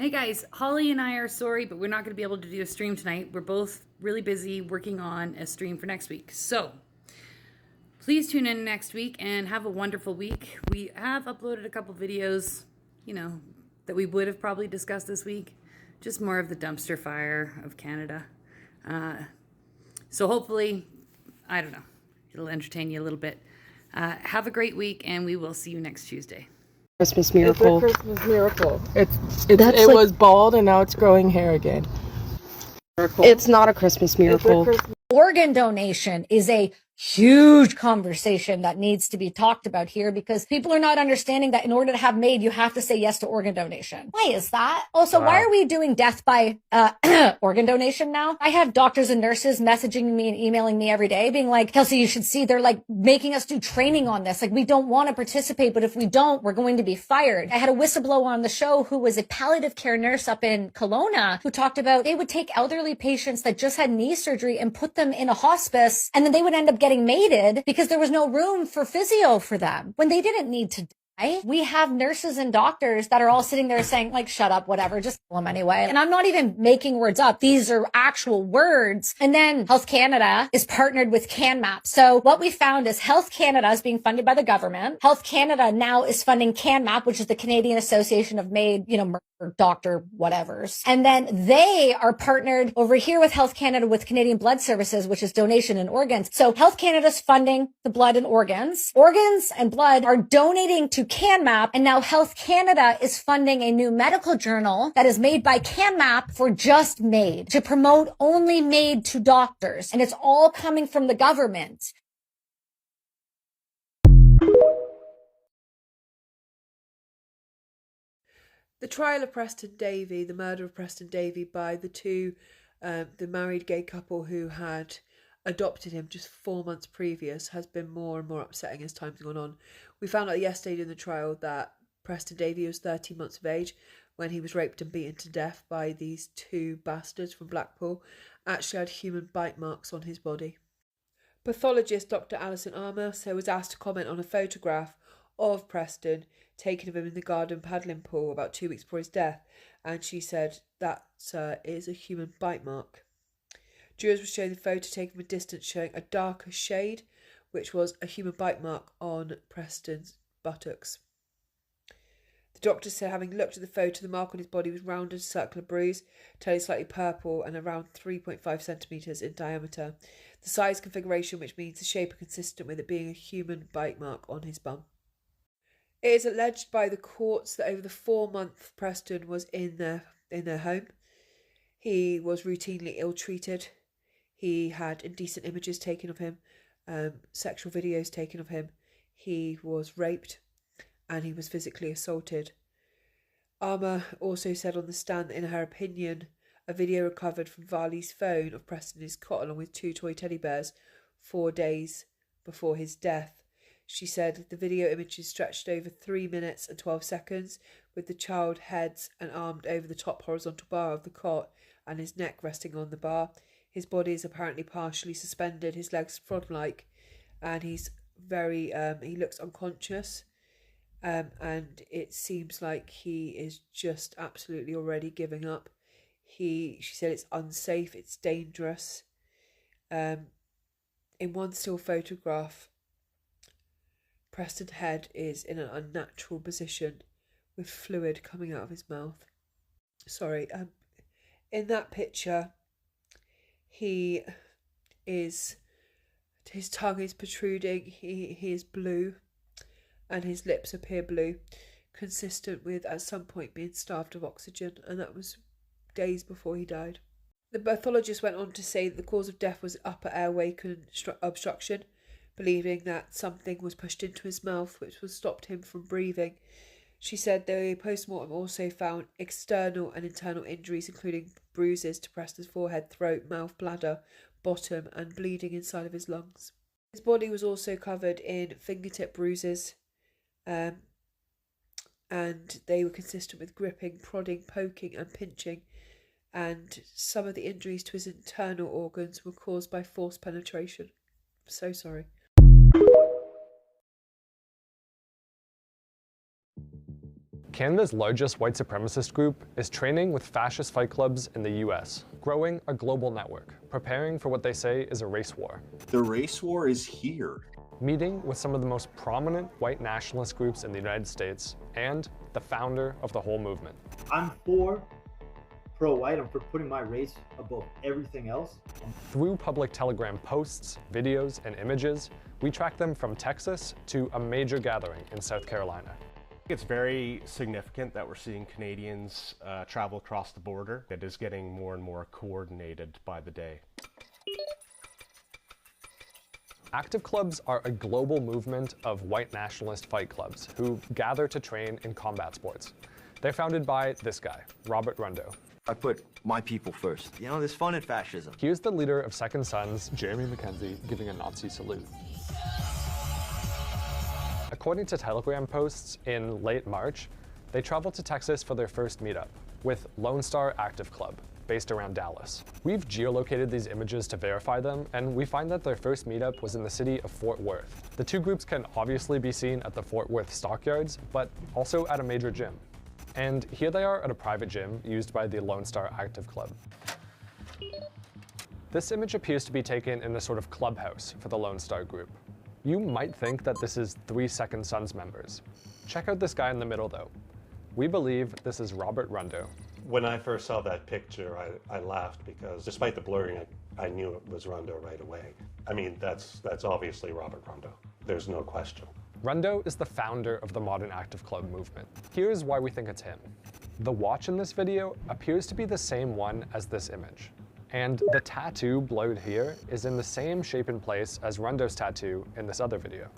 Hey guys, Holly and I are sorry, but we're not going to be able to do a stream tonight. We're both really busy working on a stream for next week. So please tune in next week and have a wonderful week. We have uploaded a couple videos, that we would have probably discussed this week. Just more of the dumpster fire of Canada. So hopefully, I don't know, it'll entertain you a little bit. Have a great week, and we will see you next Tuesday. Christmas miracle. It's a Christmas miracle. It was bald and now it's growing hair again. It's not a Christmas miracle. Organ donation is a huge conversation that needs to be talked about here because people are not understanding that in order to have MAID, you have to say yes to organ donation. Why is that? Also, why are we doing death by organ donation now? I have doctors and nurses messaging me and emailing me every day being like, Kelsey, you should see they're like making us do training on this. Like we don't want to participate, but if we don't, we're going to be fired. I had a whistleblower on the show who was a palliative care nurse up in Kelowna who talked about they would take elderly patients that just had knee surgery and put them in a hospice, and then they would end up getting mated because there was no room for physio for them when they didn't need to die. We have nurses and doctors that are all sitting there saying like, shut up, whatever, just kill them anyway. And I'm not even making words up. These are actual words. And then Health Canada is partnered with CanMap. So what we found is Health Canada is being funded by the government. Health Canada now is funding CanMap, which is the Canadian Association of MAID, doctor whatevers. And then they are partnered over here with Health Canada with Canadian Blood Services, which is donation and organs. So Health Canada's funding the blood and organs. Organs and blood are donating to CanMap. And now Health Canada is funding a new medical journal that is made by CanMap for just MAID to promote only MAID to doctors. And it's all coming from the government. The trial of Preston Davey, the murder of Preston Davey by the married gay couple who had adopted him just 4 months previous, has been more and more upsetting as time's gone on. We found out yesterday in the trial that Preston Davey was 13 months of age when he was raped and beaten to death by these two bastards from Blackpool. Actually had human bite marks on his body. Pathologist Dr. Alison Armour was asked to comment on a photograph of Preston taken of him in the garden paddling pool about 2 weeks before his death, and she said that is a human bite mark. Jurors were shown the photo taken from a distance showing a darker shade, which was a human bite mark on Preston's buttocks. The doctor said, having looked at the photo, the mark on his body was round and circular bruise, turning slightly purple and around 3.5 centimetres in diameter. The size configuration, which means the shape, are consistent with it being a human bite mark on his bum. It is alleged by the courts that over the 4-month Preston was in their home, he was routinely ill-treated. He had indecent images taken of him, sexual videos taken of him. He was raped and he was physically assaulted. Armour also said on the stand that in her opinion, a video recovered from Varley's phone of Preston in his cot along with 2 toy teddy bears 4 days before his death. She said the video images stretched over 3 minutes and 12 seconds, with the child heads and armed over the top horizontal bar of the cot and his neck resting on the bar. His body is apparently partially suspended, his legs frog-like, and he's he looks unconscious. And it seems like he is just absolutely already giving up. She said it's unsafe, it's dangerous. In one still photograph, Preston's head is in an unnatural position with fluid coming out of his mouth. In that picture, his tongue is protruding, he is blue, and his lips appear blue, consistent with at some point being starved of oxygen, and that was days before he died. The pathologist went on to say that the cause of death was upper airway obstruction, believing that something was pushed into his mouth which was stopped him from breathing. She said the post-mortem also found external and internal injuries, including bruises to Preston's forehead, throat, mouth, bladder, bottom, and bleeding inside of his lungs. His body was also covered in fingertip bruises, and they were consistent with gripping, prodding, poking, and pinching. And some of the injuries to his internal organs were caused by forced penetration. I'm so sorry. Canada's largest white supremacist group is training with fascist fight clubs in the US, growing a global network, preparing for what they say is a race war. The race war is here. Meeting with some of the most prominent white nationalist groups in the United States and the founder of the whole movement. I'm for pro-white. I'm for putting my race above everything else. Through public Telegram posts, videos, and images, we track them from Texas to a major gathering in South Carolina. It's very significant that we're seeing Canadians travel across the border. It is getting more and more coordinated by the day. Active clubs are a global movement of white nationalist fight clubs who gather to train in combat sports. They're founded by this guy, Robert Rundo. I put my people first. You know, there's fun in fascism. Here's the leader of Second Sons, Jeremy Mackenzie, giving a Nazi salute. According to Telegram posts, in late March, they traveled to Texas for their first meetup with Lone Star Active Club, based around Dallas. We've geolocated these images to verify them, and we find that their first meetup was in the city of Fort Worth. The two groups can obviously be seen at the Fort Worth stockyards, but also at a major gym. And here they are at a private gym used by the Lone Star Active Club. This image appears to be taken in a sort of clubhouse for the Lone Star group. You might think that this is 3 Second Sons members. Check out this guy in the middle though. We believe this is Robert Rundo. When I first saw that picture, I laughed because despite the blurring, I knew it was Rundo right away. I mean, that's obviously Robert Rundo. There's no question. Rundo is the founder of the modern Active Club movement. Here's why we think it's him. The watch in this video appears to be the same one as this image. And the tattoo blurred here is in the same shape and place as Rundo's tattoo in this other video.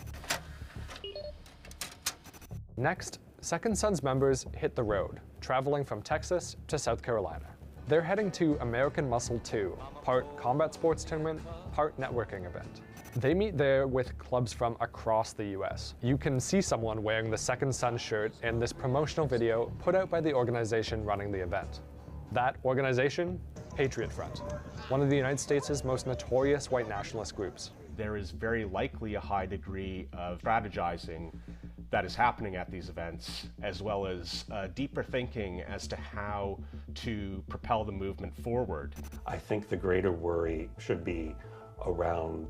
Next, Second Sons members hit the road, traveling from Texas to South Carolina. They're heading to American Muscle 2, part combat sports tournament, part networking event. They meet there with clubs from across the US. You can see someone wearing the Second Son shirt in this promotional video put out by the organization running the event. That organization? Patriot Front, one of the United States' most notorious white nationalist groups. There is very likely a high degree of strategizing that is happening at these events, as well as deeper thinking as to how to propel the movement forward. I think the greater worry should be around,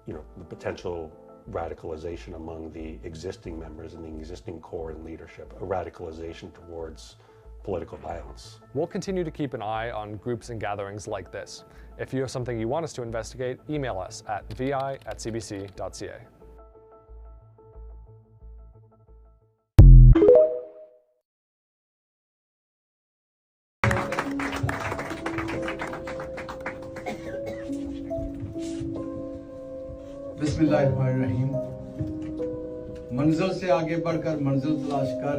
the potential radicalization among the existing members and the existing core and leadership, a radicalization towards political violence. We'll continue to keep an eye on groups and gatherings like this. If you have something you want us to investigate, email us at vi@cbc.ca. बिस्मिल्लाहिर्रहमानिर्रहीम। मंजिल से आगे बढ़कर मंजिल तलाश कर।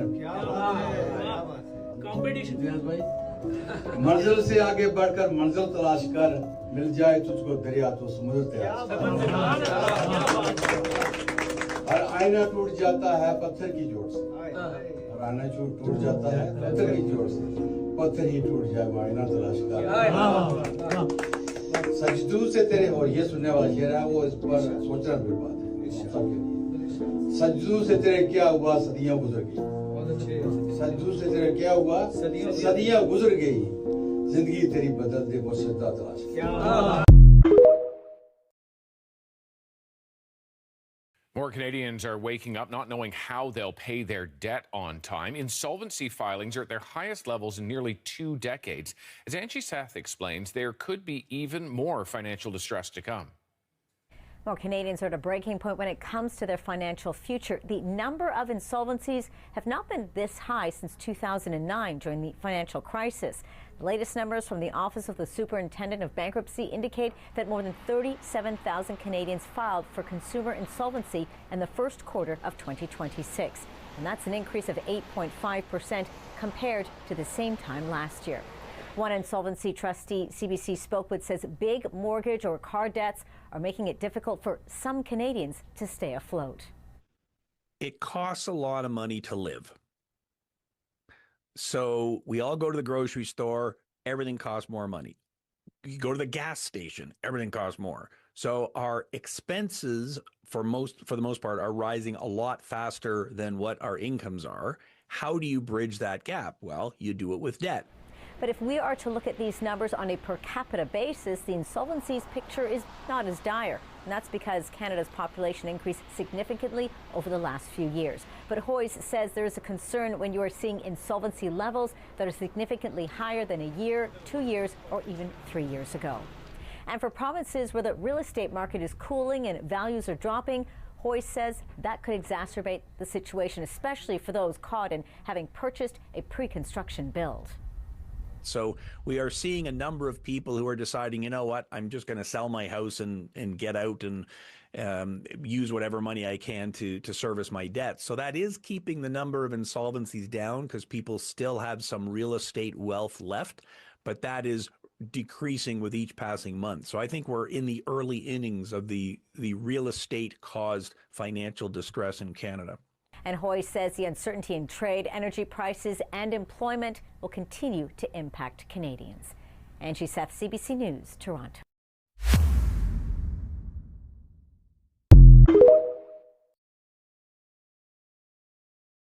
भाई मंजिल से आगे बढ़कर मंजिल तलाश कर, मिल जाए तुझको दरिया तो समुद्र तलाश कर। हर आईना टूट जाता है पत्थर की जोड़ से, हर आईना टूट जाता है पत्थर की जोड़ से, पत्थर ही टूट जाए वो आईना तलाश कर। सजदू से तेरे, और ये सुनने वाला शेर है, वो इस पर सोचना भी बात है। सजदू से तेरे क्या हुआ, सदियां गुजर गई। सजदू से तेरे क्या हुआ, सदियां गुजर गई, जिंदगी तेरी बदल दे वो सजदा तलाश। More Canadians are waking up not knowing how they'll pay their debt on time. Insolvency filings are at their highest levels in nearly 2 decades. As Angie Seth explains, there could be even more financial distress to come. More Canadians are at a breaking point when it comes to their financial future. The number of insolvencies have not been this high since 2009 during the financial crisis. The latest numbers from the Office of the Superintendent of Bankruptcy indicate that more than 37,000 Canadians filed for consumer insolvency in the first quarter of 2026. And that's an increase of 8.5% compared to the same time last year. One insolvency trustee CBC spoke with says big mortgage or car debts are making it difficult for some Canadians to stay afloat. It costs a lot of money to live. So we all go to the grocery store, everything costs more money. You go to the gas station, everything costs more. So our expenses for the most part are rising a lot faster than what our incomes are. How do you bridge that gap? Well, you do it with debt. But if we are to look at these numbers on a per capita basis, the insolvencies picture is not as dire. And that's because Canada's population increased significantly over the last few years. But Hoyes says there is a concern when you are seeing insolvency levels that are significantly higher than a year, 2 years, or even 3 years ago. And for provinces where the real estate market is cooling and values are dropping, Hoyes says that could exacerbate the situation, especially for those caught in having purchased a pre-construction build. So we are seeing a number of people who are deciding, you know what, I'm just going to sell my house and get out and use whatever money I can to service my debt. So that is keeping the number of insolvencies down because people still have some real estate wealth left, but that is decreasing with each passing month. So I think we're in the early innings of the real estate caused financial distress in Canada. And Hoyes says the uncertainty in trade, energy prices, and employment will continue to impact Canadians. Angie Seth, CBC News, Toronto.